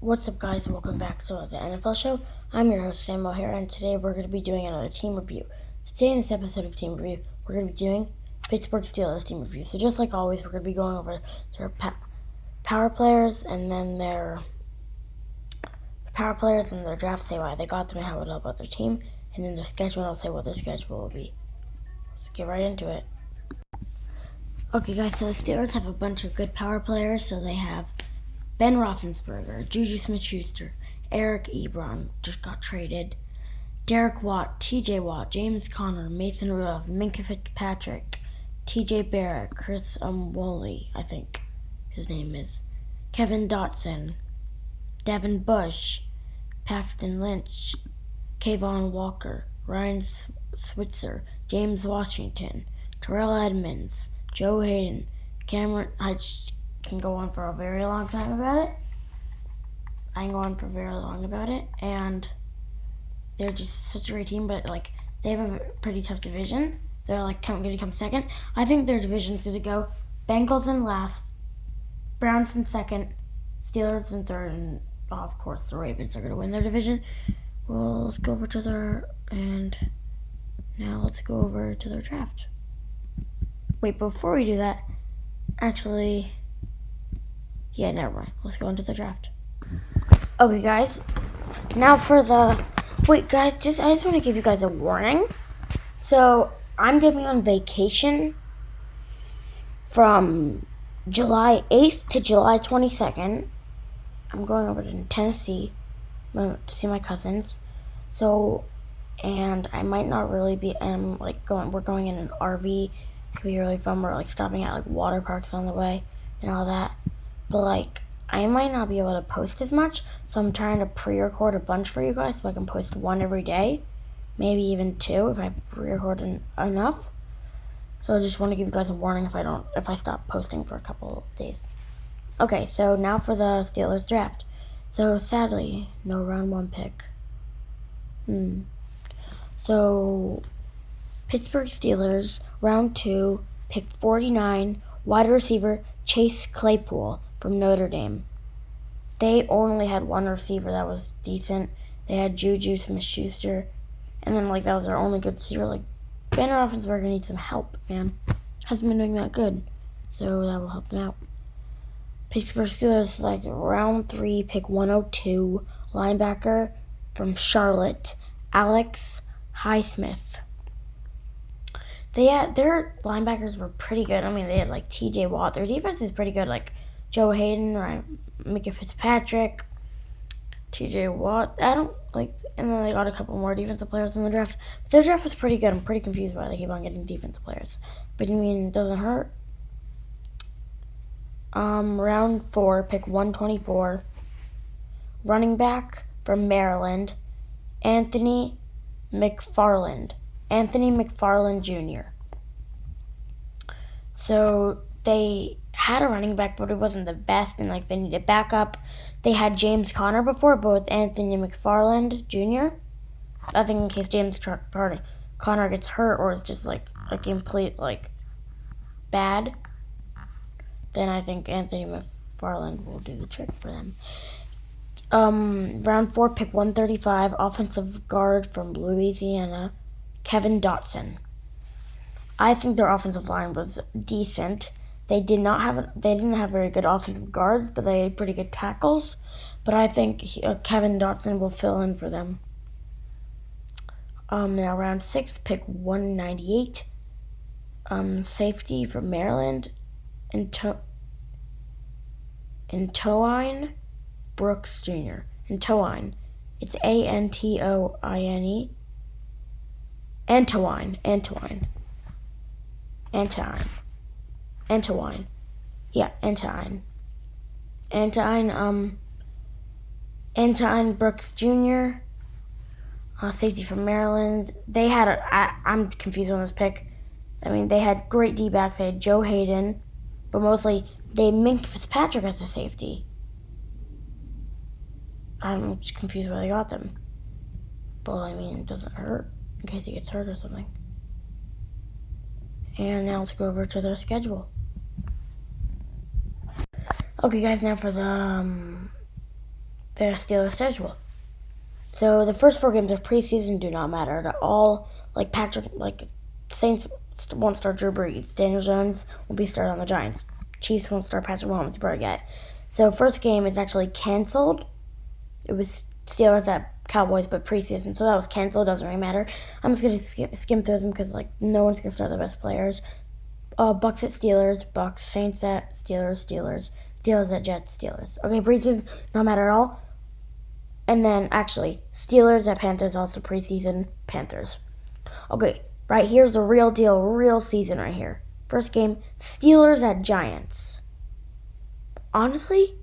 What's up, guys, and welcome back to the NFL show. I'm your host, Sam O'Hara, and today we're going to be doing another team review. So today in this episode of Team Review, we're going to be doing Pittsburgh Steelers team review. So just like always, we're going to be going over their power players and then their draft, say why they got them and how it will help out their team, and then their schedule, and I'll say what their schedule will be. Let's get right into it. Okay, guys, so the Steelers have a bunch of good power players. So they have Ben Roethlisberger, Juju Smith-Schuster, Eric Ebron just got traded, Derek Watt, T.J. Watt, James Conner, Mason Rudolph, Minkah Fitzpatrick, T.J. Barrett, Chris Woolley, I think his name is, Kevin Dotson, Devin Bush, Paxton Lynch, Kayvon Walker, Ryan Switzer, James Washington, Terrell Edmonds, Joe Hayden, Cameron. I can go on for a very long time about it. I can go on for very long about it, and they're just such a great team. But they have a pretty tough division. They're going to come second. I think their division is going to go Bengals in last, Browns in second, Steelers in third, and of course the Ravens are going to win their division. Well, let's go over to their draft. Wait, before we do that, actually. Yeah, never mind. Let's go into the draft. Okay, guys. Now for the... Wait, guys, I just want to give you guys a warning. So, I'm going to be on vacation from July 8th to July 22nd. I'm going over to Tennessee to see my cousins. So, and I might not really be... we're going in an RV. It's going to be really fun. We're, stopping at, water parks on the way and all that. But, I might not be able to post as much, so I'm trying to pre-record a bunch for you guys so I can post one every day. Maybe even two if I pre-record enough. So I just want to give you guys a warning if I stop posting for a couple of days. Okay, so now for the Steelers draft. So, sadly, no round 1 pick. So, Pittsburgh Steelers, round 2, pick 49, wide receiver Chase Claypool from Notre Dame. They only had one receiver that was decent. They had Juju Smith-Schuster, and then that was their only good receiver. Ben Roethlisberger needs some help, man. Hasn't been doing that good, so that will help them out. Pittsburgh Steelers round 3, pick 102, linebacker from Charlotte, Alex Highsmith. Their linebackers were pretty good. I mean, they had T.J. Watt. Their defense is pretty good. Joe Hayden, Minkah Fitzpatrick, T.J. Watt. And then they got a couple more defensive players in the draft. But their draft was pretty good. I'm pretty confused why they keep on getting defensive players. But it doesn't hurt. Round 4, pick 124, running back from Maryland, Anthony McFarland Jr. So they had a running back, but it wasn't the best, and they needed backup. They had James Conner before, but with Anthony McFarland Jr., I think in case Conner gets hurt or is just a complete bad, then I think Anthony McFarland will do the trick for them. Round 4, pick 135, offensive guard from Louisiana, Kevin Dotson. I think their offensive line was decent. They didn't have very good offensive guards, but they had pretty good tackles. But I think Kevin Dotson will fill in for them. Now round 6, pick 198, safety from Maryland, Antoine Brooks Jr. Antoine. It's Antoine. Antoine. Yeah, Antoine. Antoine Brooks Jr., safety from Maryland. I'm confused on this pick. They had great D-backs. They had Joe Hayden, but mostly they had Minkah Fitzpatrick as a safety. I'm just confused why they got them. But, it doesn't hurt in case he gets hurt or something. And now let's go over to their schedule. Okay, guys, now for the the Steelers schedule. So the first 4 games of preseason do not matter at all. Like Saints won't start Drew Brees. Daniel Jones won't be started on the Giants. Chiefs won't start Patrick Mahomes. You probably get. So first game is actually canceled. It was Steelers at Cowboys, but preseason, so that was canceled. Doesn't really matter. I'm just gonna skim through them because no one's gonna start the best players. Bucks at Steelers, Bucks. Saints at Steelers, Steelers. Steelers at Jets, Steelers. Okay, preseason, no matter at all. And then, actually, Steelers at Panthers, also preseason, Panthers. Okay, right here's the real deal, real season right here. First game, Steelers at Giants. Honestly,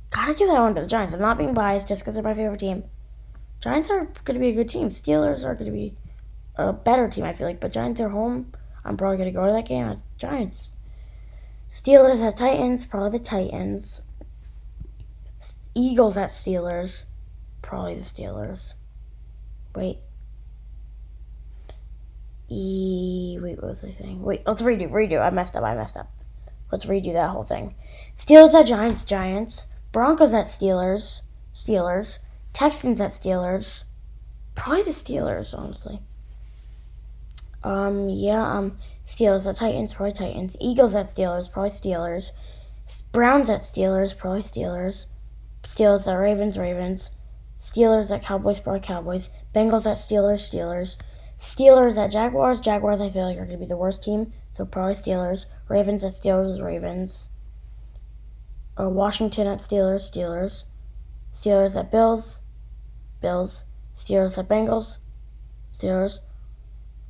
gotta give that one to the Giants. I'm not being biased just because they're my favorite team. Giants are going to be a good team. Steelers are going to be a better team, I feel like. But Giants are home. I'm probably going to go to that game. Giants. Steelers at Titans. Probably the Titans. Eagles at Steelers. Probably the Steelers. Wait, what was I saying? Wait, let's redo. I messed up. Let's redo that whole thing. Steelers at Giants. Broncos at Steelers. Texans at Steelers. Probably the Steelers, honestly. Steelers at Titans, probably Titans. Eagles at Steelers, probably Steelers. Browns at Steelers, probably Steelers. Steelers at Ravens. Steelers at Cowboys, probably Cowboys. Bengals at Steelers. Steelers at Jaguars. Jaguars, I feel like, are going to be the worst team, so probably Steelers. Ravens at Ravens. Washington at Steelers. Steelers at Bills. Steelers at Bengals.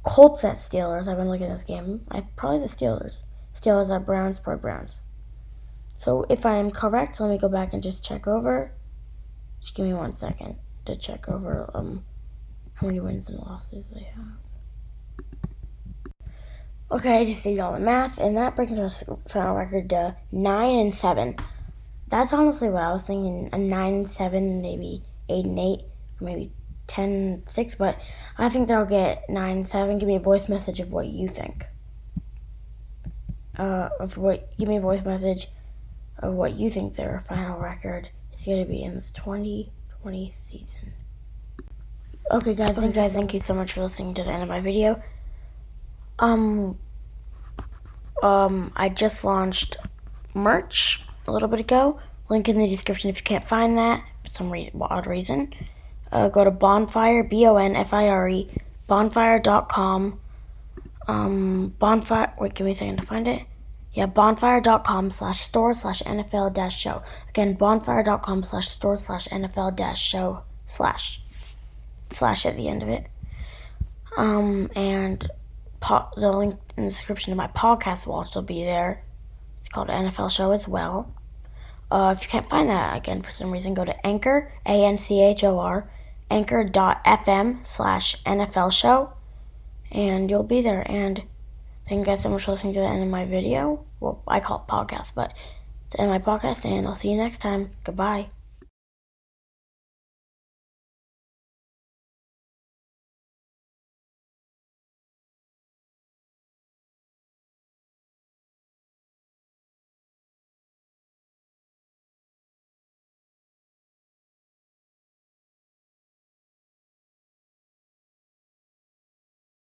Colts at Steelers. I've been looking at this game. Probably the Steelers. Steelers at Browns, probably Browns. So if I am correct, let me go back and just check over. Just give me 1 second to check over how many wins and losses I have. Okay, I just did all the math, and that brings our final record to 9-7. That's honestly what I was thinking, a 9-7, maybe 8-8, maybe 10-6, but I think they'll get 9-7. Give me a voice message of what you think. Give me a voice message of what you think their final record is going to be in this 2020 season. Okay, guys, thank you so much for listening to the end of my video. I just launched merch a little bit ago. Link in the description if you can't find that for some odd reason. Go to Bonfire, Bonfire, bonfire.com. Wait, give me a second to find it. Yeah, bonfire.com/store/NFL-show. Again, bonfire.com/store/NFL-show/ / at the end of it. And the link in the description to my podcast watch will be there. It's called NFL Show as well. If you can't find that again for some reason, go to Anchor, ANCHOR, anchor.fm/NFL Show, and you'll be there. And thank you guys so much for listening to the end of my video. Well, I call it podcast, but it's the end of my podcast, and I'll see you next time. Goodbye.